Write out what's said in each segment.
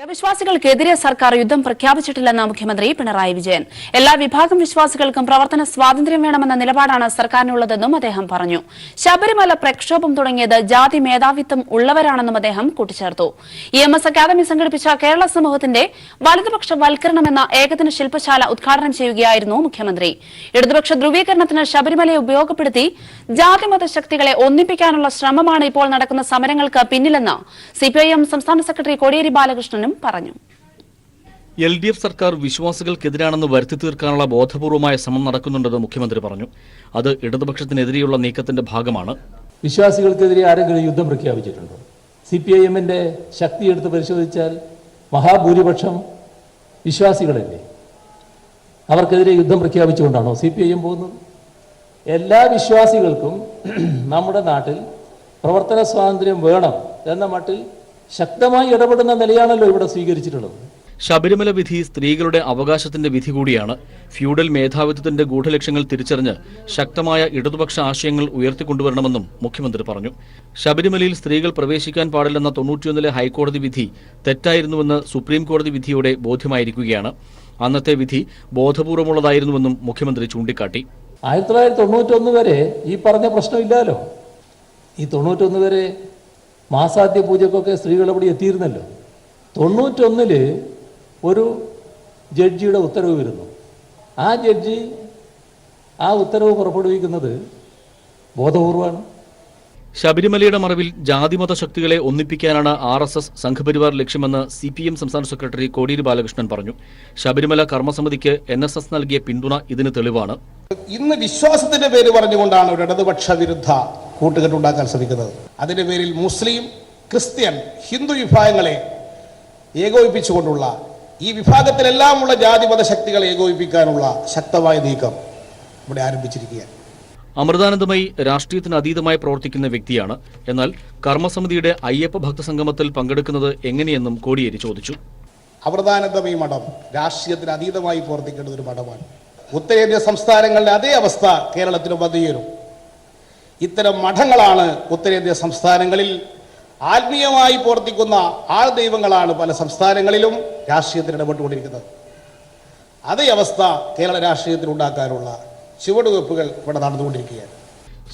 വിശ്വാസികൾക്കെതിരെ സർക്കാർ യുദ്ധം പ്രഖ്യാപിച്ചിട്ടില്ലെന്ന് മുഖ്യമന്ത്രി പിണറായി വിജയൻ. എല്ലാ വിഭാഗം വിശ്വാസികൾക്കും പ്രവർത്തന സ്വാതന്ത്ര്യം വേണമെന്ന നിലപാടാണ് സർക്കാരിനുള്ളതെന്നും അദ്ദേഹം പറഞ്ഞു. ശബരിമല പ്രക്ഷോഭം തുടങ്ങിയത് ജാതി മേധാവിത്വം ഉള്ളവരാണെന്നും അദ്ദേഹം കൂട്ടിച്ചേർത്തു. EMS അക്കാദമി സംഘടിപ്പിച്ച കേരള സമൂഹത്തിന്റെ വലതുപക്ഷ വൽക്കരണമെന്ന ഏകദിന ശില്പശാല ഉദ്ഘാടനം ചെയ്യുകയായിരുന്നു മുഖ്യമന്ത്രി. ഇടതുപക്ഷ ധ്രുവീകരണത്തിന് ശബരിമലയെ ഉപയോഗപ്പെടുത്തി ജാതിമത ശക്തികളെ ഒന്നിപ്പിക്കാനുള്ള ശ്രമമാണ് ഇപ്പോൾ നടക്കുന്ന സമരങ്ങൾക്ക് പിന്നിലെന്ന് CPIM സംസ്ഥാന സെക്രട്ടറി കോടിയേരി ബാലകൃഷ്ണൻ പറഞ്ഞു. LDF സർക്കാർ വിശ്വാസികൾക്കെതിരാണെന്ന് വരുത്തി തീർക്കാനുള്ള ബോധപൂർവമായ ശ്രമം നടക്കുന്നുണ്ടെന്ന് മുഖ്യമന്ത്രി പറഞ്ഞു. അത് ഇടതുപക്ഷത്തിനെതിരെയുള്ള നീക്കത്തിന്റെ ഭാഗമാണ്. വിശ്വാസികൾക്കെതിരെ ആരെങ്കിലും യുദ്ധം പ്രഖ്യാപിച്ചിട്ടുണ്ടോ? CPIMന്റെ ശക്തി എടുത്ത് പരിശോധിച്ചാൽ മഹാഭൂരിപക്ഷം വിശ്വാസികളല്ലേ. അവർക്കെതിരെ യുദ്ധം പ്രഖ്യാപിച്ചുകൊണ്ടാണോ CPIM പോകുന്നത്? എല്ലാ വിശ്വാസികൾക്കും നമ്മുടെ നാട്ടിൽ പ്രവർത്തന സ്വാതന്ത്ര്യം വേണം എന്ന മട്ടിൽ ശക്തമായി ഇടപെടുന്ന നിലയാണല്ലോ ഇവിടെ സ്വീകരിച്ചിട്ടുള്ളത്. ശബരിമല വിധി സ്ത്രീകളുടെ അവകാശത്തിന്റെ വിധി കൂടിയാണ്. ഫ്യൂഡൽ മേധാവിത്വത്തിന്റെ ഗൂഢലക്ഷ്യങ്ങൾ തിരിച്ചറിഞ്ഞ് ശക്തമായ ഇടതുപക്ഷ ആശയങ്ങൾ ഉയർത്തിക്കൊണ്ടുവരണമെന്നും മുഖ്യമന്ത്രി പറഞ്ഞു. ശബരിമലയിൽ സ്ത്രീകൾ പ്രവേശിക്കാൻ പാടില്ലെന്ന 91 ഹൈക്കോടതി വിധി തെറ്റായിരുന്നുവെന്ന് സുപ്രീം കോടതി വിധിയോടെ ബോധ്യമായിരിക്കുകയാണ്. അന്നത്തെ വിധി ബോധപൂർവമുള്ളതായിരുന്നുവെന്നും മുഖ്യമന്ത്രി ചൂണ്ടിക്കാട്ടി. 1991 വരെ ഈ പറഞ്ഞ പ്രശ്നമില്ലല്ലോ. ഈ 91 വരെ മാസാദ്യ പൂജക്കൊക്കെ സ്ത്രീകൾ അവിടെ എത്തിയിരുന്നല്ലോ. 91 ഒരു ജഡ്ജിയുടെ ഉത്തരവ് വരുന്നു. ആ ജഡ്ജി ആ ഉത്തരവ് പുറപ്പെടുവിക്കുന്നത് ബോധപൂർവമാണ്. ശബരിമലയുടെ മറവിൽ ജാതിമത ശക്തികളെ ഒന്നിപ്പിക്കാനാണ് RSS സംഘപരിവാർ ലക്ഷ്യമെന്ന് CPM സംസ്ഥാന സെക്രട്ടറി കോടിയേരി ബാലകൃഷ്ണൻ പറഞ്ഞു. ശബരിമല കർമ്മസമിതിക്ക് NSS നൽകിയ പിന്തുണ ഇതിന് തെളിവാണ്. ഇന്ന് വിശ്വാസത്തിന്റെ പേര് പറഞ്ഞുകൊണ്ടാണ് ഒരു ഇടതുപക്ഷ വിരുദ്ധ കൂട്ടുകെട്ടുണ്ടാക്കാൻ ശ്രമിക്കുന്നത്. അതിന്റെ പേരിൽ മുസ്ലിം, ക്രിസ്ത്യൻ, ഹിന്ദു വിഭാഗങ്ങളെ ഏകോപിപ്പിച്ചുകൊണ്ടുള്ള ഈ വിഭാഗത്തിലെല്ലാമുള്ള ജാതിമത ശക്തികളെ ഏകോപിപ്പിക്കാനുള്ള ശക്തമായ നീക്കം ഇവിടെ ആരംഭിച്ചിരിക്കുകയാണ്. അമൃതാനന്ദമയി രാഷ്ട്രീയത്തിന് അതീതമായി പ്രവർത്തിക്കുന്ന വ്യക്തിയാണ്. എന്നാൽ കർമ്മസമിതിയുടെ അയ്യപ്പ ഭക്തസംഗമത്തിൽ പങ്കെടുക്കുന്നത് എങ്ങനെയെന്നും കോടിയേരി ചോദിച്ചു. അമൃതാനന്ദമയി മഠം രാഷ്ട്രീയത്തിന് അതീതമായി പ്രവർത്തിക്കേണ്ട ഒരു മഠമാണ്. ഉത്തരേന്ത്യ സംസ്ഥാനങ്ങളുടെ അതേ അവസ്ഥ കേരളത്തിലും വന്നുചേരും. ഇത്തരം മഠങ്ങളാണ് ഉത്തരേന്ത്യ സംസ്ഥാനങ്ങളിൽ ആത്മീയമായി പ്രവർത്തിക്കുന്ന ആൾ ദൈവങ്ങളാണ് പല സംസ്ഥാനങ്ങളിലും രാഷ്ട്രീയത്തിൽ ഇടപെട്ടുകൊണ്ടിരിക്കുന്നത്. അതേ അവസ്ഥ കേരള രാഷ്ട്രീയത്തിൽ ഉണ്ടാക്കാനുള്ള ചുവടുവെപ്പുകൾ ഇവിടെ നടന്നുകൊണ്ടിരിക്കുകയാണ്.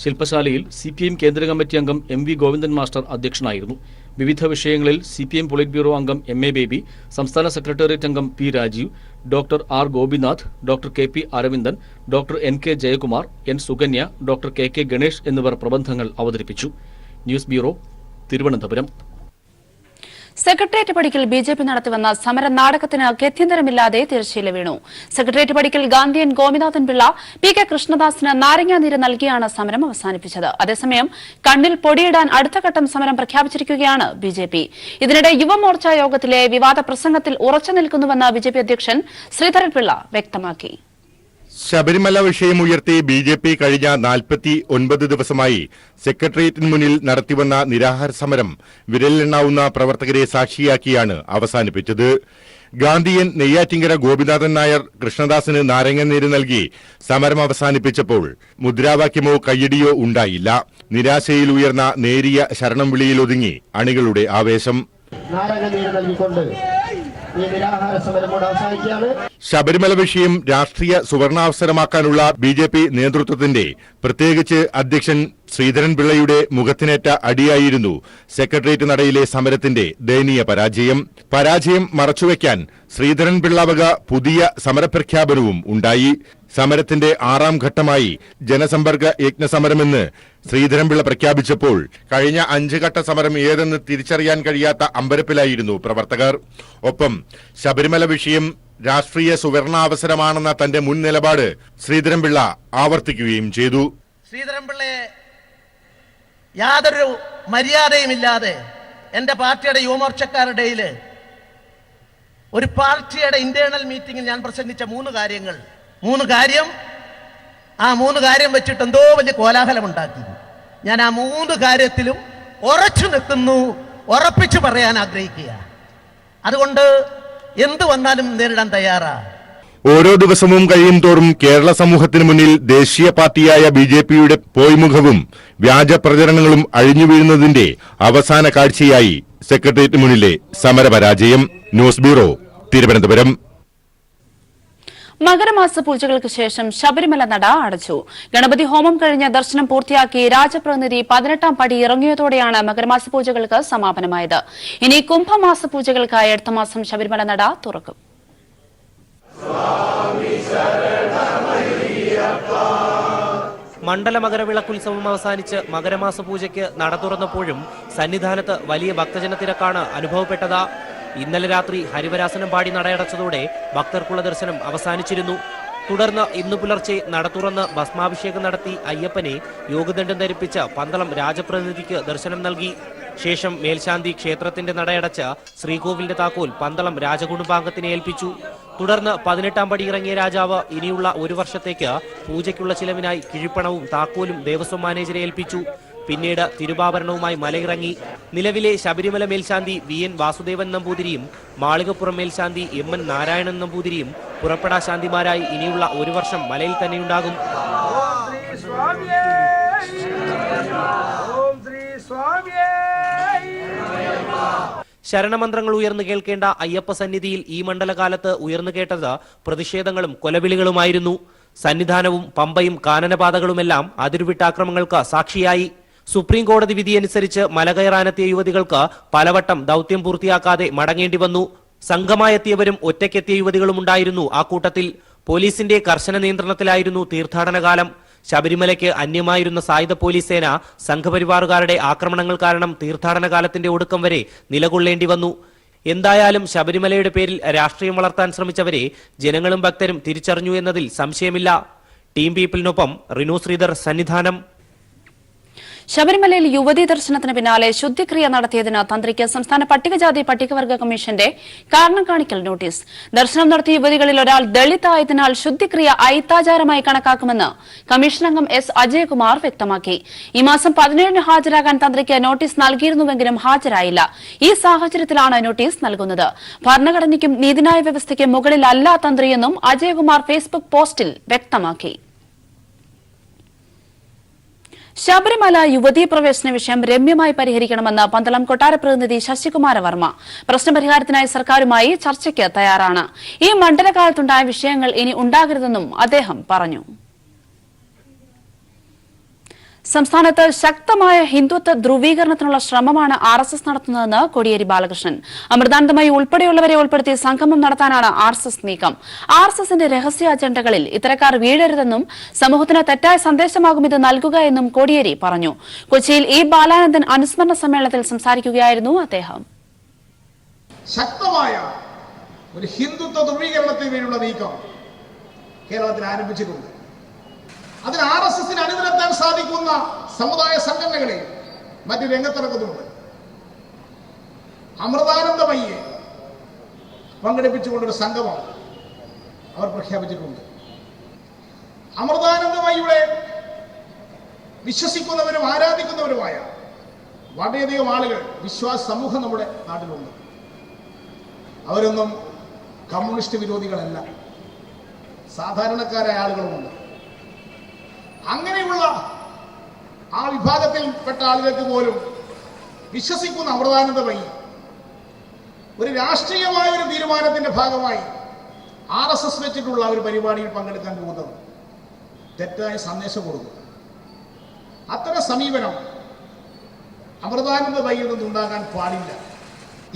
ശില്പശാലയിൽ CPIM കേന്ദ്ര കമ്മിറ്റി അംഗം MV ഗോവിന്ദൻ മാസ്റ്റർ അധ്യക്ഷനായിരുന്നു. വിവിധ വിഷയങ്ങളിൽ CPIM പൊളിറ്റ് ബ്യൂറോ അംഗം MA ബേബി, സംസ്ഥാന സെക്രട്ടേറിയറ്റ് അംഗം P Rajeev, doctor R Gopinath, doctor KP Aravindan, doctor NK Jayakumar, N Sukanya, doctor KK Ganesh എന്നിവർ പ്രബന്ധങ്ങൾ അവതരിപ്പിച്ചു. News bureau, Thiruvananthapuram. സെക്രട്ടേറിയറ്റ് പടിക്കൽ BJP നടത്തിവന്ന സമര നാടകത്തിന് ഗത്യന്തരമില്ലാതെ തിരശ്ശീല വീണു. സെക്രട്ടേറിയറ്റ് പടിക്കൽ ഗാന്ധിയൻ ഗോപിനാഥൻ പിള്ള PK കൃഷ്ണദാസിന് നാരങ്ങാനീര് നൽകിയാണ് സമരം അവസാനിപ്പിച്ചത്. അതേസമയം കണ്ണിൽ പൊടിയിടാൻ അടുത്ത ഘട്ടം സമരം പ്രഖ്യാപിച്ചിരിക്കുകയാണ് BJP. ഇതിനിടെ യുവമോർച്ച യോഗത്തിലെ വിവാദ പ്രസംഗത്തിൽ ഉറച്ചു നിൽക്കുന്നുവെന്ന് BJP അധ്യക്ഷൻ ശ്രീധരൻ പിള്ള വ്യക്തമാക്കി. ശബരിമല വിഷയമുയർത്തി BJP കഴിഞ്ഞ 49 ദിവസമായി സെക്രട്ടേറിയറ്റിന് മുന്നിൽ നടത്തിവന്ന നിരാഹാര സമരം വിരലിലെണ്ണാവുന്ന പ്രവർത്തകരെ സാക്ഷിയാക്കിയാണ് അവസാനിപ്പിച്ചത്. ഗാന്ധിയൻ നെയ്യാറ്റിങ്കര ഗോപിനാഥൻ നായർ കൃഷ്ണദാസിന് നാരങ്ങനീര് നൽകി സമരം അവസാനിപ്പിച്ചപ്പോൾ മുദ്രാവാക്യമോ കയ്യടിയോ ഉണ്ടായില്ല. നിരാശയിൽ ഉയർന്ന നേരിയ ശരണം വിളിയിലൊതുങ്ങി അണികളുടെ ആവേശം. ശബരിമല വിഷയം രാഷ്ട്രീയ സുവർണാവസരമാക്കാനുള്ള BJP നേതൃത്വത്തിന്റെ, പ്രത്യേകിച്ച് അധ്യക്ഷൻ ശ്രീധരൻ പിള്ളയുടെ മുഖത്തിനേറ്റ അടിയായിരുന്നു സെക്രട്ടേറിയറ്റ് നടയിലെ സമരത്തിന്റെ ദയനീയ പരാജയം മറച്ചുവെക്കാൻ ശ്രീധരൻ പിള്ള വക പുതിയ സമരപ്രഖ്യാപനവും ഉണ്ടായി. സമരത്തിന്റെ 6ാം ഘട്ടമായി ജനസമ്പർക്ക യജ്ഞസമരമെന്ന് ശ്രീധരൻപിള്ള പ്രഖ്യാപിച്ചപ്പോൾ കഴിഞ്ഞ 5 ഘട്ട സമരം ഏതെന്ന് തിരിച്ചറിയാൻ കഴിയാത്ത അമ്പരപ്പിലായിരുന്നു പ്രവർത്തകർ. ഒപ്പം ശബരിമല വിഷയം രാഷ്ട്രീയ സുവർണാവസരമാണെന്ന തന്റെ മുൻ നിലപാട് ശ്രീധരൻപിള്ള ആവർത്തിക്കുകയും ചെയ്തു. ശ്രീധരൻപിള്ളയെ യാതൊരു മര്യാദയുമില്ലാതെ എന്റെ പാർട്ടിയുടെ യുവമോർച്ചക്കാരുടെ ഒരു പാർട്ടിയുടെ ഇന്റേണൽ മീറ്റിംഗിൽ ഞാൻ പ്രസംഗിച്ച 3 കാര്യം ആ 3 കാര്യം വെച്ചിട്ട് എന്തോ വലിയ കോലാഹലമുണ്ടാക്കി. ഞാൻ ആ 3 കാര്യത്തിലും ഉറച്ചു നിൽക്കുന്നു, ഉറപ്പിച്ചു പറയാൻ ആഗ്രഹിക്കുക. അതുകൊണ്ട് എന്ത് വന്നാലും നേരിടാൻ തയ്യാറാ. ഓരോ ദിവസവും കഴിയും തോറും കേരള സമൂഹത്തിന് മുന്നിൽ ദേശീയ പാർട്ടിയായ BJPയുടെ പോയ്മുഖവും വ്യാജ പ്രചരണങ്ങളും അഴിഞ്ഞു വീഴുന്നതിന്റെ അവസാന കാഴ്ചയായി സെക്രട്ടേറിയറ്റിന് മുന്നിലെ സമരപരാജയം. News bureau, Thiruvananthapuram. മകരമാസ പൂജകൾക്ക് ശേഷം ശബരിമല നട അടച്ചു. ഗണപതി ഹോമം കഴിഞ്ഞ് ദർശനം പൂർത്തിയാക്കി രാജപ്രതിനിധി 18ാം പടി ഇറങ്ങിയതോടെയാണ് മകരമാസ പൂജകൾക്ക് സമാപനമായത്. ഇനി കുംഭമാസ പൂജകൾക്കായി അടുത്ത മാസം ശബരിമല നട തുറക്കും. മണ്ഡല മകരവിളക്കുത്സവം അവസാനിച്ച് മകരമാസ പൂജയ്ക്ക് നട തുറന്നപ്പോഴും സന്നിധാനത്ത് വലിയ ഭക്തജന തിരക്കാണ് അനുഭവപ്പെട്ടത്. ഇന്നലെ രാത്രി ഹരിവരാസനം പാടി നടയടച്ചതോടെ ഭക്തർക്കുള്ള ദർശനം അവസാനിച്ചിരുന്നു. തുടർന്ന് ഇന്നു പുലർച്ചെ നട തുറന്ന് ഭസ്മാഭിഷേകം നടത്തി അയ്യപ്പനെ യോഗദണ്ഡം ധരിപ്പിച്ച് പന്തളം രാജപ്രതിനിധിക്ക് ദർശനം നൽകി. ശേഷം മേൽശാന്തി ക്ഷേത്രത്തിന്റെ നടയടച്ച് ശ്രീകോവിലിന്റെ താക്കോൽ പന്തളം രാജകുടുംബാംഗത്തിനെ ഏൽപ്പിച്ചു. തുടർന്ന് 18ാം പടി ഇറങ്ങിയ രാജാവ് ഇനിയുള്ള ഒരു വർഷത്തേക്ക് പൂജയ്ക്കുള്ള ചിലവിനായി കിഴിപ്പണവും താക്കോലും ദേവസ്വം മാനേജരെ ഏൽപ്പിച്ചു. പിന്നീട് തിരുവാഭരണവുമായി മലയിറങ്ങി. നിലവിലെ ശബരിമല മേൽശാന്തി VN വാസുദേവൻ നമ്പൂതിരിയും മാളികപ്പുറം മേൽശാന്തി MN നാരായണൻ നമ്പൂതിരിയും പുറപ്പെടാ ശാന്തിമാരായി ഇനിയുള്ള ഒരു വർഷം മലയിൽ തന്നെയുണ്ടാകും. ശരണമന്ത്രങ്ങൾ ഉയർന്നു കേൾക്കേണ്ട അയ്യപ്പ സന്നിധിയിൽ ഈ മണ്ഡലകാലത്ത് ഉയർന്നു കേട്ടത് പ്രതിഷേധങ്ങളും കൊലവിളികളുമായിരുന്നു. സന്നിധാനവും പമ്പയും കാനനപാതകളുമെല്ലാം അതിരുവിട്ടാക്രമങ്ങൾക്ക് സാക്ഷിയായി. സുപ്രീം കോടതി വിധിയനുസരിച്ച് മലകയറാനെത്തിയ യുവതികൾക്ക് പലവട്ടം ദൌത്യം പൂർത്തിയാക്കാതെ മടങ്ങേണ്ടി വന്നു. സംഘമായെത്തിയവരും ഒറ്റയ്ക്കെത്തിയ യുവതികളും ഉണ്ടായിരുന്നു ആ കൂട്ടത്തിൽ. പോലീസിന്റെ കർശന നിയന്ത്രണത്തിലായിരുന്നു തീർത്ഥാടന കാലം. ശബരിമലയ്ക്ക് അന്യമായിരുന്ന സായുധ പോലീസ് സേന സംഘപരിവാറുകാരുടെ ആക്രമണങ്ങൾ കാരണം തീർത്ഥാടന കാലത്തിന്റെ ഒടുക്കം വരെ നിലകൊള്ളേണ്ടി വന്നു. എന്തായാലും ശബരിമലയുടെ പേരിൽ രാഷ്ട്രീയം വളർത്താൻ ശ്രമിച്ചവരെ ജനങ്ങളും ഭക്തരും തിരിച്ചറിഞ്ഞു എന്നതിൽ സംശയമില്ല. ടീം പീപ്പിളിനൊപ്പം റിനു ശ്രീധർ, സന്നിധാനം. ശബരിമലയിൽ യുവതീ ദർശനത്തിന് പിന്നാലെ ശുദ്ധിക്രിയ നടത്തിയതിന് തന്ത്രിക്ക് സംസ്ഥാന പട്ടികജാതി പട്ടികവർഗ കമ്മീഷന്റെ കാരണം കാണിക്കൽ നോട്ടീസ്. ദർശനം നടത്തിയ യുവതികളിൽ ഒരാൾ ദളിത് ആയതിനാൽ ശുദ്ധിക്രിയ അയിത്താചാരമായി കണക്കാക്കുമെന്ന് കമ്മീഷൻ അംഗം S. അജയകുമാർ വ്യക്തമാക്കി. ഈ മാസം 17-ന് ഹാജരാകാൻ തന്ത്രിക്ക് നോട്ടീസ് നൽകിയിരുന്നുവെങ്കിലും ഹാജരായില്ല. ഈ സാഹചര്യത്തിലാണ് നോട്ടീസ് നൽകുന്നത്. ഭരണഘടനയ്ക്കും നീതിന്യായ വ്യവസ്ഥയ്ക്കും മുകളിലല്ല തന്ത്രിയെന്നും അജയകുമാർ ഫേസ്ബുക്ക് പോസ്റ്റിൽ വ്യക്തമാക്കി. ശബരിമല യുവതീ പ്രവേശന വിഷയം രമ്യമായി പരിഹരിക്കണമെന്ന് പന്തളം കൊട്ടാര പ്രതിനിധി ശശികുമാര വർമ്മ പ്രശ്നപരിഹാരത്തിനായി സർക്കാരുമായി ചർച്ചയ്ക്ക് തയ്യാറാണ്. ഈ മണ്ഡലകാലത്തുണ്ടായ വിഷയങ്ങൾ ഇനി ഉണ്ടാകരുതെന്നും അദ്ദേഹം പറഞ്ഞു. സംസ്ഥാനത്ത് ശക്തമായ ഹിന്ദുത്വ ധ്രുവീകരണത്തിനുള്ള ശ്രമമാണ് RSS നടത്തുന്നതെന്ന് കോടിയേരി ബാലകൃഷ്ണൻ. അമൃതാനന്ദമയി ഉൾപ്പെടെയുള്ളവരെ ഉൾപ്പെടുത്തി സംഗമം നടത്താനാണ് RSS നീക്കം. RSSന്റെ രഹസ്യ അജണ്ടകളിൽ ഇത്തരക്കാർ വീഴരുതെന്നും സമൂഹത്തിന് തെറ്റായ സന്ദേശമാകും ഇത് നൽകുക എന്നും കോടിയേരി പറഞ്ഞു. കൊച്ചിയിൽ E. ബാലാനന്ദൻ അനുസ്മരണ സമ്മേളനത്തിൽ സംസാരിക്കുകയായിരുന്നു അദ്ദേഹം. ശക്തമായ ഒരു ഹിന്ദുത്വ ധ്രുവീകരണത്തിന് വേണ്ടിയുള്ള നീക്കം കേരളത്തിൽ ആരംഭിച്ചിട്ടുണ്ട്. അതിന് RSSന് അണിനിരത്താൻ സാധിക്കുന്ന സമുദായ സംഘടനകളെ മറ്റു രംഗത്തിറക്കുന്നുണ്ട്. അമൃതാനന്ദമയ്യെ പങ്കെടുപ്പിച്ചുകൊണ്ടൊരു സംഗമം അവർ പ്രഖ്യാപിച്ചിട്ടുണ്ട്. അമൃതാനന്ദമയ്യുടെ വിശ്വസിക്കുന്നവരും ആരാധിക്കുന്നവരുമായ വളരെയധികം ആളുകൾ, വിശ്വാസ സമൂഹം നമ്മുടെ നാട്ടിലുണ്ട്. അവരൊന്നും കമ്മ്യൂണിസ്റ്റ് വിരോധികളല്ല, സാധാരണക്കാരായ ആളുകളുമുണ്ട്. അങ്ങനെയുള്ള ആ വിഭാഗത്തിൽപ്പെട്ട ആളുകൾക്ക് പോലും വിശ്വസിക്കുന്ന അമൃതാനന്ദമയി ഒരു രാഷ്ട്രീയമായ ഒരു തീരുമാനത്തിന്റെ ഭാഗമായി RSS വെച്ചിട്ടുള്ള ഒരു പരിപാടിയിൽ പങ്കെടുക്കാൻ പോകുന്നത് തെറ്റായ സന്ദേശം കൊടുക്കും. അത്തരം സമീപനം അമൃതാനന്ദമയിൽ നിന്നുണ്ടാകാൻ പാടില്ല.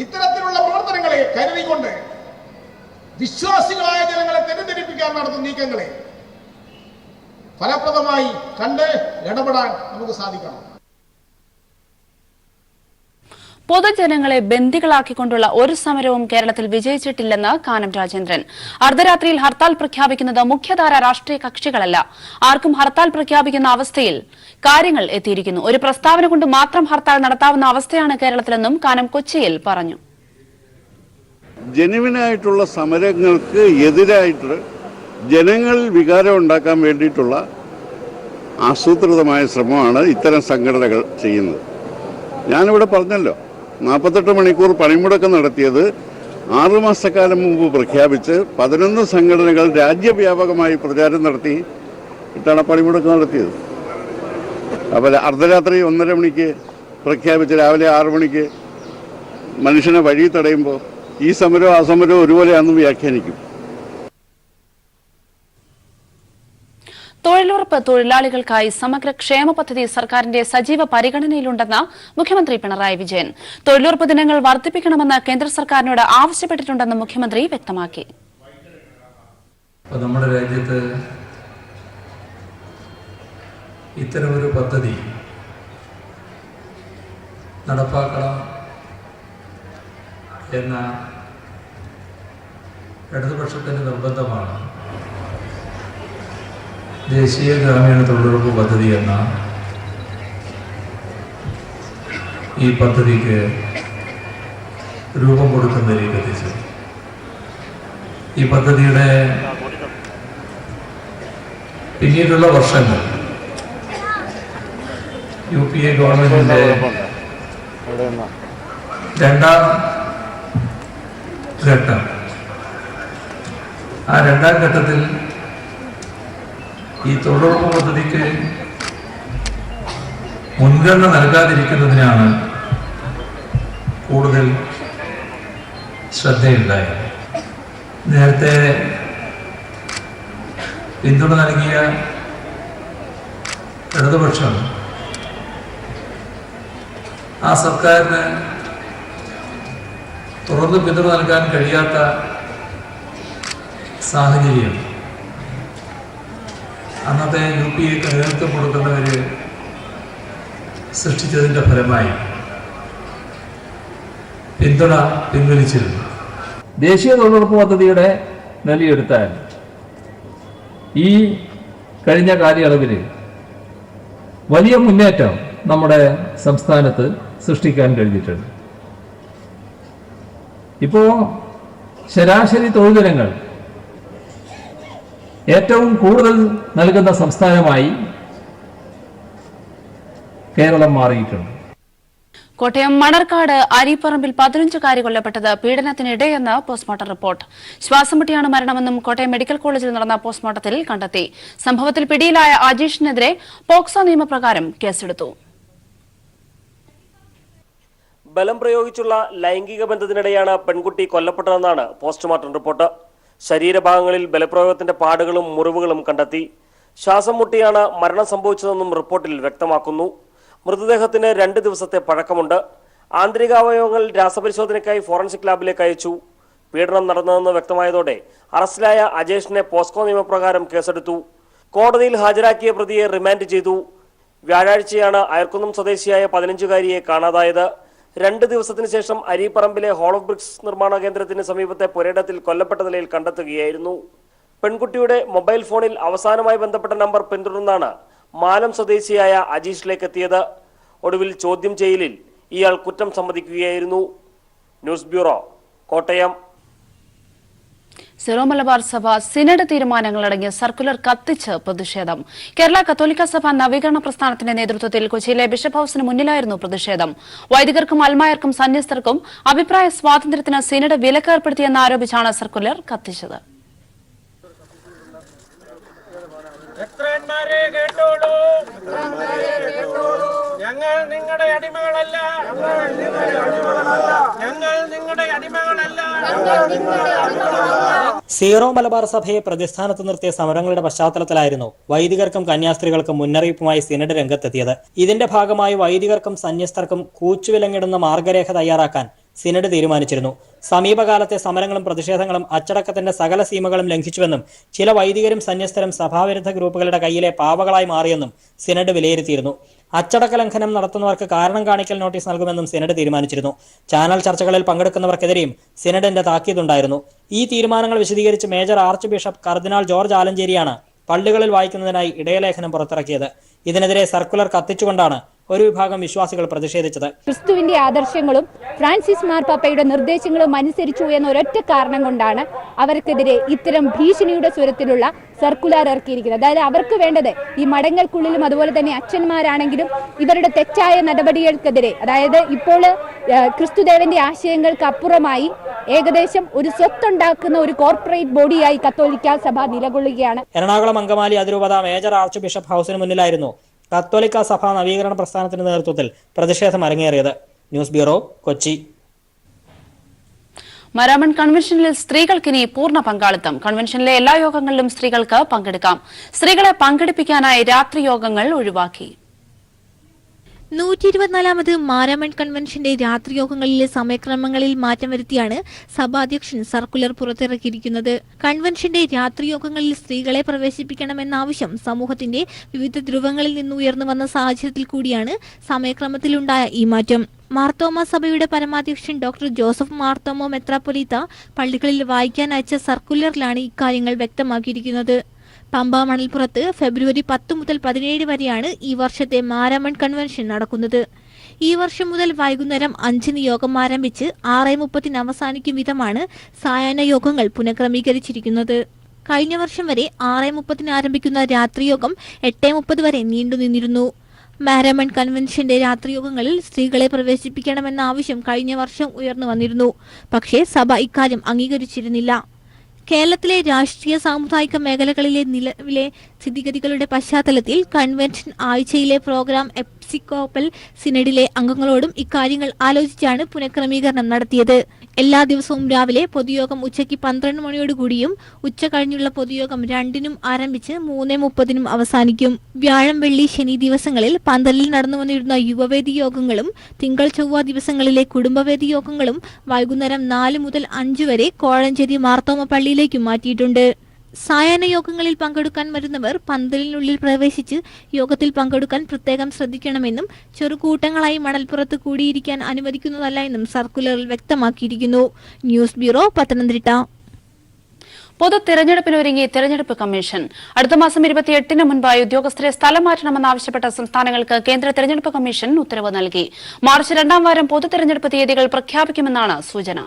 ഇത്തരത്തിലുള്ള പ്രവർത്തനങ്ങളെ കരുതിക്കൊണ്ട് വിശ്വാസികളായ ജനങ്ങളെ തെറ്റിദ്ധരിപ്പിക്കാൻ നടത്തുന്ന നീക്കങ്ങളെ ഫലപ്രദമായി കണ്ട് ഇടപെടാൻ നമുക്ക് സാധിക്കണം. പൊതുജനങ്ങളെ ബന്ദികളാക്കിക്കൊണ്ടുള്ള ഒരു സമരവും കേരളത്തിൽ വിജയിച്ചിട്ടില്ലെന്ന് കാനം രാജേന്ദ്രൻ. അർദ്ധരാത്രിയിൽ ഹർത്താൽ പ്രഖ്യാപിക്കുന്നത് മുഖ്യധാര രാഷ്ട്രീയ കക്ഷികളല്ല. ആർക്കും ഹർത്താൽ പ്രഖ്യാപിക്കുന്ന അവസ്ഥയിൽ കാര്യങ്ങൾ എത്തിയിരിക്കുന്നു. ഒരു പ്രസ്താവന കൊണ്ട് മാത്രം ഹർത്താൽ നടത്താവുന്ന അവസ്ഥയാണ് കേരളത്തിലെന്നും കാനം കൊച്ചിയിൽ പറഞ്ഞു. ജനുവിനായിട്ടുള്ള സമരങ്ങൾക്ക് എതിരായിട്ട് ജനങ്ങളിൽ വികാരം ഉണ്ടാക്കാൻ വേണ്ടിയിട്ടുള്ള ആസൂത്രിതമായ ശ്രമമാണ് ഇത്തരം സംഘടനകൾ ചെയ്യുന്നത്. ഞാനിവിടെ പറഞ്ഞല്ലോ, 48 മണിക്കൂർ പണിമുടക്കം നടത്തിയത് 6 മാസക്കാലം മുമ്പ് പ്രഖ്യാപിച്ച് 11 സംഘടനകൾ രാജ്യവ്യാപകമായി പ്രചാരം നടത്തി ഇട്ടാണ് പണിമുടക്കം നടത്തിയത്. അപ്പോൾ അർദ്ധരാത്രി 1:30 മണിക്ക് പ്രഖ്യാപിച്ച് രാവിലെ 6 മണിക്ക് മനുഷ്യനെ വഴി തടയുമ്പോൾ ഈ സമരവും ആ സമരവും ഒരുപോലെയാണെന്ന് വ്യാഖ്യാനിക്കും. തൊഴിലുറപ്പ് തൊഴിലാളികൾക്കായി സമഗ്ര ക്ഷേമ പദ്ധതി സർക്കാരിന്റെ സജീവ പരിഗണനയിലുണ്ടെന്ന് മുഖ്യമന്ത്രി പിണറായി വിജയൻ. തൊഴിലുറപ്പ് ദിനങ്ങൾ വർദ്ധിപ്പിക്കണമെന്ന് കേന്ദ്ര സർക്കാരിനോട് ആവശ്യപ്പെട്ടിട്ടുണ്ടെന്ന് മുഖ്യമന്ത്രി വ്യക്തമാക്കി. നമ്മുടെ രാജ്യത്ത് ഇത്തരമൊരു പദ്ധതി നടപ്പാക്കണം എന്ന ഇടതുപക്ഷത്തിന് നിർബന്ധമാണ് ദേശീയ ഗ്രാമീണ തൊഴിലുറപ്പ് പദ്ധതി എന്ന ഈ പദ്ധതിക്ക് രൂപം കൊടുക്കുന്നതിലേക്ക് എത്തിച്ചത്. ഈ പദ്ധതിയുടെ പിന്നീടുള്ള വർഷങ്ങൾ UPA ഗവൺമെന്റിന്റെ രണ്ടാം ഘട്ടം, ആ രണ്ടാം ഘട്ടത്തിൽ ഈ തൊഴിലുറപ്പ് പദ്ധതിക്ക് മുൻഗണന നൽകാതിരിക്കുന്നതിനാണ് കൂടുതൽ ശ്രദ്ധയുണ്ടായത്. നേരത്തെ പിന്തുണ നൽകിയ ഇടതുപക്ഷം ആ സർക്കാരിന് തുറന്ന് പിന്തുണ നൽകാൻ കഴിയാത്ത സാഹചര്യം അന്നത്തെ UPAക്ക് നേതൃത്വം കൊടുക്കുന്നവര് സൃഷ്ടിച്ചതിൻ്റെ ഫലമായി പിന്തുണ പിൻവലിച്ചിരുന്നു. ദേശീയ തൊഴിലുറപ്പ് പദ്ധതിയുടെ നിലയെടുത്താൽ ഈ കഴിഞ്ഞ കാലയളവിൽ വലിയ മുന്നേറ്റം നമ്മുടെ സംസ്ഥാനത്ത് സൃഷ്ടിക്കാൻ കഴിഞ്ഞിട്ടുണ്ട്. ഇപ്പോൾ ശരാശരി തൊഴിൽ ദിനങ്ങൾ ഏറ്റവും കൂടുതൽ നൽകുന്ന സംസ്ഥാനമായി കേരളം മാറിയിട്ടുണ്ട്. കോട്ടയം മണർക്കാട് അരിപ്പറമ്പിൽ 15 കൊല്ലപ്പെട്ടത് പീഡനത്തിനിടെയെന്ന് പോസ്റ്റ്മോർട്ടം റിപ്പോർട്ട്. ശ്വാസം മുട്ടിയാണ് മരണമെന്നും കോട്ടയം മെഡിക്കൽ കോളേജിൽ നടന്ന പോസ്റ്റ്മോർട്ടത്തിൽ കണ്ടെത്തി. സംഭവത്തിൽ പിടിയിലായ അജീഷിനെതിരെ പോക്സോ നിയമപ്രകാരം കേസെടുത്തു. ബലം പ്രയോഗിച്ചുള്ള ലൈംഗിക ബന്ധത്തിനിടെയാണ് പെൺകുട്ടി കൊല്ലപ്പെട്ടതെന്നാണ് പോസ്റ്റ്മോർട്ടം റിപ്പോർട്ട്. ശരീരഭാഗങ്ങളിൽ ബലപ്രയോഗത്തിന്റെ പാടുകളും മുറിവുകളും കണ്ടെത്തി. ശ്വാസം മുട്ടിയാണ് മരണം സംഭവിച്ചതെന്നും റിപ്പോർട്ടിൽ വ്യക്തമാക്കുന്നു. മൃതദേഹത്തിന് 2 ദിവസത്തെ പഴക്കമുണ്ട്. ആന്തരികാവയവങ്ങൾ രാസപരിശോധനയ്ക്കായി ഫോറൻസിക് ലാബിലേക്ക് അയച്ചു. പീഡനം നടന്നതെന്ന് വ്യക്തമായതോടെ അറസ്റ്റിലായ അജേഷിനെ പോസ്കോ നിയമപ്രകാരം കേസെടുത്തു. കോടതിയിൽ ഹാജരാക്കിയ പ്രതിയെ റിമാൻഡ് ചെയ്തു. വ്യാഴാഴ്ചയാണ് അയർക്കുന്നം സ്വദേശിയായ 15-കാരിയെ കാണാതായത്. 2 ദിവസത്തിന് ശേഷം അരിപ്പറമ്പിലെ ഹോൾ ഓഫ് ബ്രിക്സ് നിർമ്മാണ കേന്ദ്രത്തിന് സമീപത്തെ പുരയിടത്തിൽ കൊല്ലപ്പെട്ട നിലയിൽ കണ്ടെത്തുകയായിരുന്നു. പെൺകുട്ടിയുടെ മൊബൈൽ ഫോണിൽ അവസാനമായി ബന്ധപ്പെട്ട നമ്പർ പിന്തുടർന്നാണ് മാലം സ്വദേശിയായ അജീഷിലേക്ക് എത്തിയത്. ഒടുവിൽ ചോദ്യം ചെയ്യലിൽ ഇയാൾ കുറ്റം സമ്മതിക്കുകയായിരുന്നു. News bureau, Kottayam. സിറോ മലബാർ സഭ സിനഡ് തീരുമാനങ്ങളടങ്ങിയ സർക്കുലർ കത്തിച്ച് പ്രതിഷേധം. കേരള കത്തോലിക്ക സഭ നവീകരണ പ്രസ്ഥാനത്തിന്റെ നേതൃത്വത്തിൽ കൊച്ചിയിലെ ബിഷപ്പ് ഹൌസിന് മുന്നിലായിരുന്നു പ്രതിഷേധം. വൈദികർക്കും അൽമായർക്കും സന്യസ്തർക്കും അഭിപ്രായ സ്വാതന്ത്ര്യത്തിന് സിനഡ് വിലക്കേർപ്പെടുത്തിയെന്നാരോപിച്ചാണ് സർക്കുലർ കത്തിച്ചത്. ഞങ്ങൾ നിങ്ങളുടെ അടിമകളല്ല. സീറോ മലബാർ സഭയെ പ്രതിസ്ഥാനത്ത് നിർത്തിയ സമരങ്ങളുടെ പശ്ചാത്തലത്തിലായിരുന്നു വൈദികർക്കും കന്യാസ്ത്രീകൾക്കും മുന്നറിയിപ്പുമായി സിനഡ് രംഗത്തെത്തിയത്. ഇതിന്റെ ഭാഗമായി വൈദികർക്കും സന്യസ്തർക്കും കൂച്ചുവിലങ്ങിടുന്ന മാർഗരേഖ തയ്യാറാക്കാൻ സിനഡ് തീരുമാനിച്ചിരുന്നു. സമീപകാലത്തെ സമരങ്ങളും പ്രതിഷേധങ്ങളും അച്ചടക്കത്തിന്റെ സകല സീമകളും ലംഘിച്ചുവെന്നും ചില വൈദികരും സന്യസ്തരും സഭാവിരുദ്ധ ഗ്രൂപ്പുകളുടെ കയ്യിലെ പാവകളായി മാറിയെന്നും സിനഡ് വിലയിരുത്തിയിരുന്നു. അച്ചടക്ക ലംഘനം നടത്തുന്നവർക്ക് കാരണം കാണിക്കൽ നോട്ടീസ് നൽകുമെന്നും സിനഡ് തീരുമാനിച്ചിരുന്നു. ചാനൽ ചർച്ചകളിൽ പങ്കെടുക്കുന്നവർക്കെതിരെയും സിനഡിന്റെ താക്കീതുണ്ടായിരുന്നു. ഈ തീരുമാനങ്ങൾ വിശദീകരിച്ച് മേജർ ആർച്ച് ബിഷപ്പ് കർദിനാൾ ജോർജ് ആലഞ്ചേരിയാണ് പള്ളികളിൽ വായിക്കുന്നതിനായി ഇടയലേഖനം പുറത്തിറക്കിയത്. ഇതിനെതിരെ സർക്കുലർ കത്തിച്ചുകൊണ്ടാണ് ഒരു വിഭാഗം വിശ്വാസികൾ പ്രതിഷേധിച്ചത്. ക്രിസ്തുവിന്റെ ആദർശങ്ങളും ഫ്രാൻസിസ് മാർപ്പാപ്പയുടെ നിർദ്ദേശങ്ങളും അനുസരിച്ചു എന്ന ഒരൊറ്റ കാരണം കൊണ്ടാണ് അവർക്കെതിരെ ഇത്തരം ഭീഷണിയുടെ സ്വരത്തിലുള്ള സർക്കുലർ ഇറക്കിയിരിക്കുന്നത്. അതായത് അവർക്ക് വേണ്ടത് ഈ മഠങ്ങൾക്കുള്ളിലും അതുപോലെ തന്നെ അച്ഛന്മാരാണെങ്കിലും ഇവരുടെ തെറ്റായ നടപടികൾക്കെതിരെ, അതായത് ഇപ്പോൾ ക്രിസ്തുദേവന്റെ ആശയങ്ങൾക്ക് അപ്പുറമായി ഏകദേശം ഒരു സ്വത്തുണ്ടാക്കുന്ന ഒരു കോർപ്പറേറ്റ് ബോഡിയായി കത്തോലിക്ക സഭ നിലകൊള്ളുകയാണ്. എറണാകുളം അങ്കമാലി അതിരൂപത മേജർ ആർച്ച് ബിഷപ്പ് ഹൌസിന് മുന്നിലായിരുന്നു കത്തോലിക്ക സഭ നവീകരണ പ്രസ്ഥാനത്തിന്റെ നേതൃത്വത്തിൽ പ്രതിഷേധം അരങ്ങേറിയത്. News bureau, Kochi. മാരാമൺ കൺവെൻഷനിൽ സ്ത്രീകൾക്കിനി പൂർണ്ണ പങ്കാളിത്തം. കൺവെൻഷനിലെ എല്ലാ യോഗങ്ങളിലും സ്ത്രീകൾക്ക് പങ്കെടുക്കാം. സ്ത്രീകളെ പങ്കെടുപ്പിക്കാനായി രാത്രി യോഗങ്ങൾ ഒഴിവാക്കി. 124ാമത് മാരാമൺ കൺവെൻഷന്റെ രാത്രിയോഗങ്ങളിലെ സമയക്രമങ്ങളിൽ മാറ്റം വരുത്തിയാണ് സഭാധ്യക്ഷൻ സർക്കുലർ പുറത്തിറക്കിയിരിക്കുന്നത്. കൺവെൻഷന്റെ രാത്രിയോഗങ്ങളിൽ സ്ത്രീകളെ പ്രവേശിപ്പിക്കണമെന്ന ആവശ്യം സമൂഹത്തിന്റെ വിവിധ ധ്രുവങ്ങളിൽ നിന്ന് ഉയർന്നു വന്ന സാഹചര്യത്തിൽ കൂടിയാണ് സമയക്രമത്തിലുണ്ടായ ഈ മാറ്റം. മാർത്തോമ സഭയുടെ പരമാധ്യക്ഷൻ ഡോക്ടർ ജോസഫ് മാർത്തോമോ മെത്രാപ്പൊലീത്ത പള്ളികളിൽ വായിക്കാൻ അയച്ച സർക്കുലറിലാണ് ഇക്കാര്യങ്ങൾ വ്യക്തമാക്കിയിരിക്കുന്നത്. പമ്പ മണൽപ്പുറത്ത് ഫെബ്രുവരി 10 മുതൽ 17 വരെയാണ് ഈ വർഷത്തെ മാരാമൺ കൺവെൻഷൻ നടക്കുന്നത്. ഈ വർഷം മുതൽ വൈകുന്നേരം 5-ന് യോഗം ആരംഭിച്ച് 6:30 അവസാനിക്കും വിധമാണ് സായാഹ്ന യോഗങ്ങൾ പുനഃക്രമീകരിച്ചിരിക്കുന്നത്. കഴിഞ്ഞ വർഷം വരെ 6:30 ആരംഭിക്കുന്ന രാത്രിയോഗം 8:30 വരെ നീണ്ടുനിന്നിരുന്നു. മാരാമൺ കൺവെൻഷന്റെ രാത്രിയോഗങ്ങളിൽ സ്ത്രീകളെ പ്രവേശിപ്പിക്കണമെന്ന ആവശ്യം കഴിഞ്ഞ വർഷം ഉയർന്നു വന്നിരുന്നു. പക്ഷേ സഭ ഇക്കാര്യം അംഗീകരിച്ചിരുന്നില്ല. കേരളത്തിലെ രാഷ്ട്രീയ സാമുദായിക മേഖലകളിലെ നിലവിലെ സ്ഥിതിഗതികളുടെ പശ്ചാത്തലത്തിൽ കൺവെൻഷൻ ആഴ്ചയിലെ പ്രോഗ്രാം എപ്പിസ്കോപ്പൽ സിനഡിലെ അംഗങ്ങളോടും ഇക്കാര്യങ്ങൾ ആലോചിച്ചാണ് പുനഃക്രമീകരണം നടത്തിയത്. എല്ലാ ദിവസവും രാവിലെ പൊതുയോഗം ഉച്ചയ്ക്ക് 12 മണിയോടുകൂടിയും ഉച്ച കഴിഞ്ഞുള്ള പൊതുയോഗം 2-നും ആരംഭിച്ച് 3:30 അവസാനിക്കും. വ്യാഴം, വെള്ളി, ശനി ദിവസങ്ങളിൽ പന്തലിൽ നടന്നു വന്നിരുന്ന യുവവേദി യോഗങ്ങളും തിങ്കൾ, ചൊവ്വ ദിവസങ്ങളിലെ കുടുംബവേദി യോഗങ്ങളും വൈകുന്നേരം 4 മുതൽ 5 വരെ കോഴഞ്ചേരി മാർത്തോമ പള്ളിയിലേക്കും മാറ്റിയിട്ടുണ്ട്. സായാഹ്ന യോഗങ്ങളിൽ പങ്കെടുക്കാൻ വരുന്നവർ പന്തലിനുള്ളിൽ പ്രവേശിച്ച് യോഗത്തിൽ പങ്കെടുക്കാൻ പ്രത്യേകം ശ്രദ്ധിക്കണമെന്നും ചെറുകൂട്ടങ്ങളായി മണൽപ്പുറത്ത് കൂടിയിരിക്കാൻ അനുവദിക്കുന്നതല്ല എന്നും സർക്കുലറിൽ വ്യക്തമാക്കിയിരിക്കുന്നു. News bureau, Pathanamthitta. പൊതു തെരഞ്ഞെടുപ്പിനൊരുങ്ങി തെരഞ്ഞെടുപ്പ് കമ്മീഷൻ. അടുത്ത മാസം 28-ന് മുൻപായി ഉദ്യോഗസ്ഥരെ സ്ഥലം മാറ്റണമെന്നാവശ്യപ്പെട്ട സംസ്ഥാനങ്ങൾക്ക് കേന്ദ്ര തെരഞ്ഞെടുപ്പ് കമ്മീഷൻ ഉത്തരവ് നൽകി. മാർച്ച് 2-ാം വാരം പൊതു തെരഞ്ഞെടുപ്പ് തീയതികൾ പ്രഖ്യാപിക്കുമെന്നാണ് സൂചന.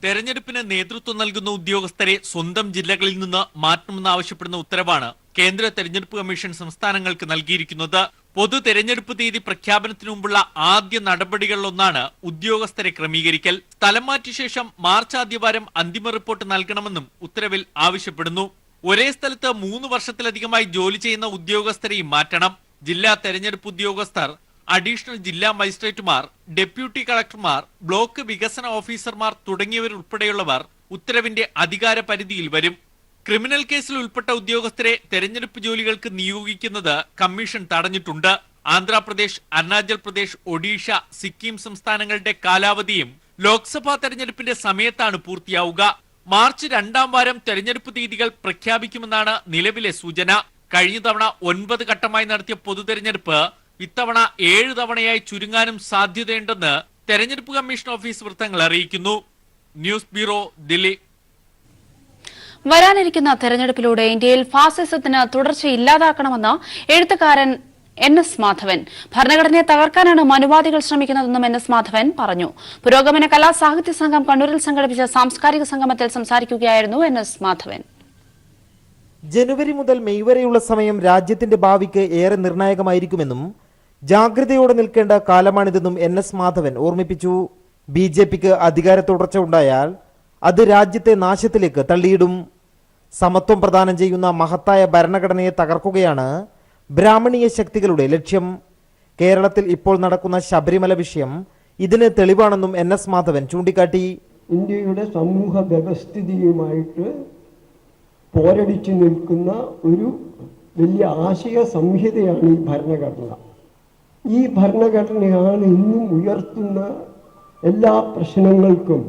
തെരഞ്ഞെടുപ്പിന് നേതൃത്വം നൽകുന്ന ഉദ്യോഗസ്ഥരെ സ്വന്തം ജില്ലകളിൽ നിന്ന് മാറ്റണമെന്നാവശ്യപ്പെടുന്ന ഉത്തരവാണ് കേന്ദ്ര തെരഞ്ഞെടുപ്പ് കമ്മീഷൻ സംസ്ഥാനങ്ങൾക്ക് നൽകിയിരിക്കുന്നത്. പൊതു തെരഞ്ഞെടുപ്പ് തീയതി പ്രഖ്യാപനത്തിനു മുമ്പുള്ള ആദ്യ നടപടികളിലൊന്നാണ് ഉദ്യോഗസ്ഥരെ ക്രമീകരിക്കൽ. സ്ഥലം മാറ്റിയ ശേഷം മാർച്ച് ആദ്യവാരം അന്തിമ റിപ്പോർട്ട് നൽകണമെന്നും ഉത്തരവിൽ ആവശ്യപ്പെടുന്നു. ഒരേ സ്ഥലത്ത് 3 വർഷത്തിലധികമായി ജോലി ചെയ്യുന്ന ഉദ്യോഗസ്ഥരെയും മാറ്റണം. ജില്ലാ തെരഞ്ഞെടുപ്പ് ഉദ്യോഗസ്ഥർ, അഡീഷണൽ ജില്ലാ മജിസ്ട്രേറ്റുമാർ, ഡെപ്യൂട്ടി കളക്ടർമാർ, ബ്ലോക്ക് വികസന ഓഫീസർമാർ തുടങ്ങിയവരുൾപ്പെടെയുള്ളവർ ഉത്തരവിന്റെ അധികാര പരിധിയിൽ വരും. ക്രിമിനൽ കേസിൽ ഉൾപ്പെട്ട ഉദ്യോഗസ്ഥരെ തെരഞ്ഞെടുപ്പ് ജോലികൾക്ക് നിയോഗിക്കുന്നത് കമ്മീഷൻ തടഞ്ഞിട്ടുണ്ട്. ആന്ധ്രാപ്രദേശ്, അരുണാചൽ പ്രദേശ്, ഒഡീഷ, സിക്കിം സംസ്ഥാനങ്ങളുടെ കാലാവധിയും ലോക്സഭാ തെരഞ്ഞെടുപ്പിന്റെ സമയത്താണ് പൂർത്തിയാവുക. മാർച്ച് 2-ാം വാരം തെരഞ്ഞെടുപ്പ് തീയതികൾ പ്രഖ്യാപിക്കുമെന്നാണ് നിലവിലെ സൂചന. കഴിഞ്ഞ തവണ 9 ഘട്ടമായി നടത്തിയ പൊതുതെരഞ്ഞെടുപ്പ് ഇത്തവണ 7 തവണയായി ചുരുങ്ങാനും സാധ്യതയുണ്ടെന്ന് തെരഞ്ഞെടുപ്പ് കമ്മീഷൻ ഓഫീസ് വൃത്തങ്ങൾ അറിയിക്കുന്നു. News bureau, Delhi. വരാനിരിക്കുന്ന തെരഞ്ഞെടുപ്പിലൂടെ ഇന്ത്യയിൽ ഫാസിസത്തിന് തുടർച്ചയില്ലാതാക്കണമെന്ന് എഴുത്തുകാരൻ NS മാധവൻ. ഭരണഘടനയെ തകർക്കാനാണ് മനുവാദികൾ ശ്രമിക്കുന്നതെന്നും NS മാധവൻ പറഞ്ഞു. പുരോഗമന കലാ സാഹിത്യ സംഘം കണ്ണൂരിൽ സംഘടിപ്പിച്ച സാംസ്കാരിക സംഗമത്തിൽ സംസാരിക്കുകയായിരുന്നു NS മാധവൻ. ജനുവരി മുതൽ മെയ് വരെയുള്ള സമയം രാജ്യത്തിന്റെ ഭാവിക്ക് ഏറെ നിർണായകമായിരിക്കുമെന്നും ജാഗ്രതയോടെ നിൽക്കേണ്ട കാലമാണിതെന്നും NS മാധവൻ ഓർമ്മിപ്പിച്ചു. BJPക്ക് അധികാര തുടർച്ച ഉണ്ടായാൽ അത് രാജ്യത്തെ നാശത്തിലേക്ക് തള്ളിയിടും. സമത്വം പ്രദാനം ചെയ്യുന്ന മഹത്തായ ഭരണഘടനയെ തകർക്കുകയാണ് ബ്രാഹ്മണീയ ശക്തികളുടെ ലക്ഷ്യം. കേരളത്തിൽ ഇപ്പോൾ നടക്കുന്ന ശബരിമല വിഷയം ഇതിന് തെളിവാണെന്നും NS മാധവൻ ചൂണ്ടിക്കാട്ടി. ഇന്ത്യയുടെ സമൂഹ വ്യവസ്ഥിതിയുമായിട്ട് പോരടിച്ചു നിൽക്കുന്ന ഒരു വലിയ ആശയ സംഹിതയാണ് ഈ ഭരണഘടന. ഈ ഭരണഘടനയാണ് ഇന്നും ഉയർത്തുന്ന എല്ലാ പ്രശ്നങ്ങൾക്കും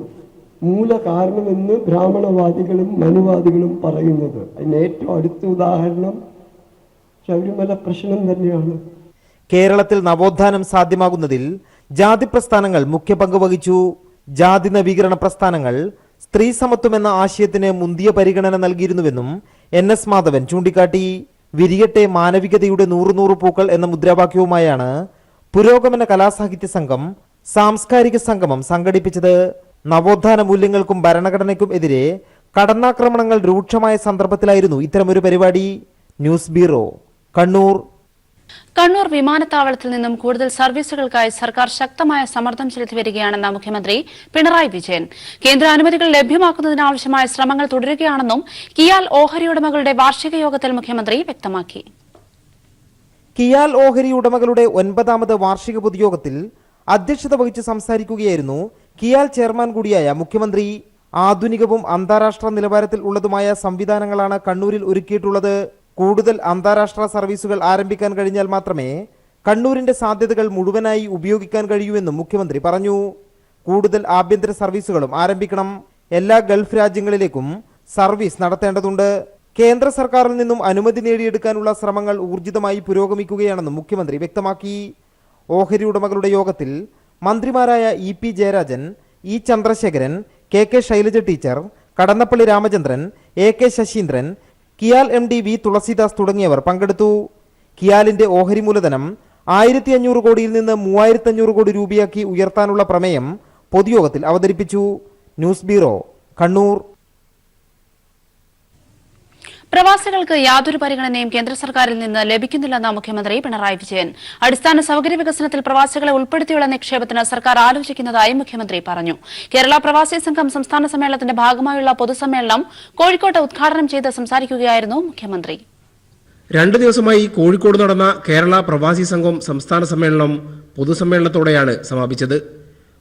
മൂല കാരണമെന്ന് ബ്രാഹ്മണവാദികളും മനുവാദികളും പറയുന്നത്. അതിന് ഏറ്റവും അടുത്ത ഉദാഹരണം ശബരിമല പ്രശ്നം തന്നെയാണ്. കേരളത്തിൽ നവോത്ഥാനം സാധ്യമാകുന്നതിൽ ജാതി പ്രസ്ഥാനങ്ങൾ മുഖ്യ പങ്ക് വഹിച്ചു. ജാതി നവീകരണ പ്രസ്ഥാനങ്ങൾ സ്ത്രീ സമത്വം എന്ന ആശയത്തിന് മുന്തിയ പരിഗണന നൽകിയിരുന്നുവെന്നും NS മാധവൻ ചൂണ്ടിക്കാട്ടി. വിരിയട്ടെ മാനവികതയുടെ 100 പൂക്കൾ എന്ന മുദ്രാവാക്യവുമായാണ് പുരോഗമന കലാസാഹിത്യ സംഘം സാംസ്കാരിക സംഗമം സംഘടിപ്പിച്ചത്. നവോത്ഥാന മൂല്യങ്ങൾക്കും ഭരണഘടനയ്ക്കും എതിരെ കടന്നാക്രമണങ്ങൾ രൂക്ഷമായ സന്ദർഭത്തിലായിരുന്നു ഇത്തരമൊരു പരിപാടി. News bureau, Kannur. കണ്ണൂർ വിമാനത്താവളത്തിൽ നിന്നും കൂടുതൽ സർവീസുകൾക്കായി സർക്കാർ ശക്തമായ സമ്മർദ്ദം ചെലുത്തി വരികയാണെന്ന് മുഖ്യമന്ത്രി പിണറായി വിജയൻ. കേന്ദ്ര അനുമതികൾ ലഭ്യമാക്കുന്നതിനാവശ്യമായ ശ്രമങ്ങൾ തുടരുകയാണെന്നും കിയാൽ ഓഹരി ഉടമകളുടെ വാർഷിക യോഗത്തിൽ മുഖ്യമന്ത്രി വ്യക്തമാക്കി. കിയാൽ ഓഹരി ഉടമകളുടെ 9ാമത് വാർഷിക പൊതുയോഗത്തിൽ അധ്യക്ഷത വഹിച്ച് സംസാരിക്കുകയായിരുന്നു കിയാൽ ചെയർമാൻ കൂടിയായ മുഖ്യമന്ത്രി ആധുനികവും അന്താരാഷ്ട്ര നിലവാരത്തിൽ ഉള്ളതുമായ സംവിധാനങ്ങളാണ് കണ്ണൂരിൽ ഒരുക്കിയിട്ടുള്ളത്. കൂടുതൽ അന്താരാഷ്ട്ര സർവീസുകൾ ആരംഭിക്കാൻ കഴിഞ്ഞാൽ മാത്രമേ കണ്ണൂരിന്റെ സാധ്യതകൾ മുഴുവനായി ഉപയോഗിക്കാൻ കഴിയൂവെന്നും മുഖ്യമന്ത്രി പറഞ്ഞു. കൂടുതൽ ആഭ്യന്തര സർവീസുകളും ആരംഭിക്കണം. എല്ലാ ഗൾഫ് രാജ്യങ്ങളിലേക്കും സർവീസ് നടത്തേണ്ടതുണ്ട്. കേന്ദ്ര സർക്കാരിൽ നിന്നും അനുമതി നേടിയെടുക്കാനുള്ള ശ്രമങ്ങൾ ഊർജിതമായി പുരോഗമിക്കുകയാണെന്നും മുഖ്യമന്ത്രി വ്യക്തമാക്കി. ഓഹരി ഉടമകളുടെ യോഗത്തിൽ മന്ത്രിമാരായ EP Jayarajan, E Chandrasekharan, KK Shailaja teacher, Kadannappally Ramachandran, AK Saseendran, KIAL MD V Thulasidas തുടങ്ങിയവർ പങ്കെടുത്തു. കിയാലിന്റെ ഓഹരി മൂലധനം 1500 കോടിയിൽ നിന്ന് 3500 കോടി രൂപയാക്കി ഉയർത്താനുള്ള പ്രമേയം പൊതുയോഗത്തിൽ അവതരിപ്പിച്ചു. News bureau, Kannur. പ്രവാസികൾക്ക് യാതൊരു പരിഗണനയും കേന്ദ്ര സർക്കാരിൽ നിന്ന് ലഭിക്കുന്നില്ലെന്ന മുഖ്യമന്ത്രി പിണറായി വിജയൻ. അടിസ്ഥാന സൌകര്യ വികസനത്തിൽ പ്രവാസികളെ ഉൾപ്പെടുത്തിയുള്ള നിക്ഷേപത്തിന് സർക്കാർ ആലോചിക്കുന്നതായി മുഖ്യമന്ത്രി പറഞ്ഞു. കേരള പ്രവാസി സംഘം സംസ്ഥാന സമ്മേളനത്തിന്റെ ഭാഗമായുള്ള പൊതുസമ്മേളനം കോഴിക്കോട്ട് ഉദ്ഘാടനം ചെയ്ത് സംസാരിക്കുകയായിരുന്നു മുഖ്യമന്ത്രി. 2 ദിവസമായി കോഴിക്കോട് നടന്ന കേരള പ്രവാസി സംഘം സംസ്ഥാന സമ്മേളനം പൊതുസമ്മേളനത്തോടെയാണ് സമാപിച്ചത്.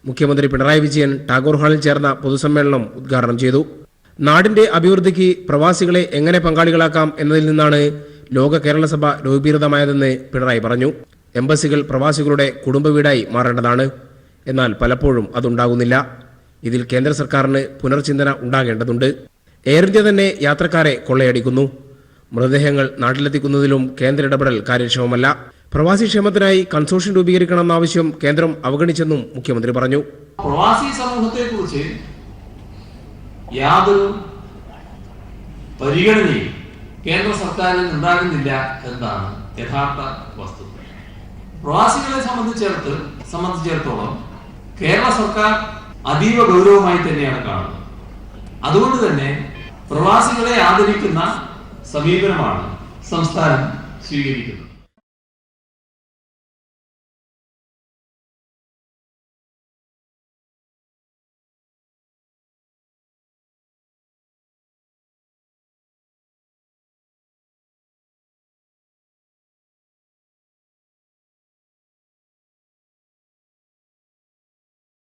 മുഖ്യമന്ത്രി പിണറായി വിജയൻ ടാഗോർ ഹാളിൽ ചേർന്ന പൊതുസമ്മേളനം ഉദ്ഘാടനം ചെയ്തു. നാടിന്റെ അഭിവൃദ്ധിക്ക് പ്രവാസികളെ എങ്ങനെ പങ്കാളികളാക്കാം എന്നതിൽ നിന്നാണ് ലോക കേരള സഭ രൂപീകൃതമായതെന്ന് പിണറായി പറഞ്ഞു. എംബസികൾ പ്രവാസികളുടെ കുടുംബ വീടായി മാറേണ്ടതാണ്. എന്നാൽ പലപ്പോഴും അതുണ്ടാകുന്നില്ല. ഇതിൽ കേന്ദ്ര സർക്കാരിന് പുനർചിന്തന ഉണ്ടാകേണ്ടതുണ്ട്. എയർ ഇന്ത്യ തന്നെ യാത്രക്കാരെ കൊള്ളയടിക്കുന്നു. മൃതദേഹങ്ങൾ നാട്ടിലെത്തിക്കുന്നതിലും കേന്ദ്ര ഇടപെടൽ കാര്യക്ഷമമല്ല. പ്രവാസി ക്ഷേമത്തിനായി കൺസോർഷ്യം രൂപീകരിക്കണമെന്ന ആവശ്യം കേന്ദ്രം അവഗണിച്ചെന്നും മുഖ്യമന്ത്രി പറഞ്ഞു. പ്രവാസി സമൂഹത്തെക്കുറിച്ച് യാതൊരു പരിഗണനയും കേന്ദ്ര സർക്കാരിൽ ഉണ്ടാകുന്നില്ല എന്നാണ് യഥാർത്ഥ വസ്തുത. പ്രവാസികളെ സംബന്ധിച്ചിടത്തോളം കേരള സർക്കാർ അതീവ ഗൗരവമായി തന്നെയാണ് കാണുന്നത്. അതുകൊണ്ട് തന്നെ പ്രവാസികളെ ആദരിക്കുന്ന സമീപനമാണ് സംസ്ഥാനം സ്വീകരിക്കുന്നത്.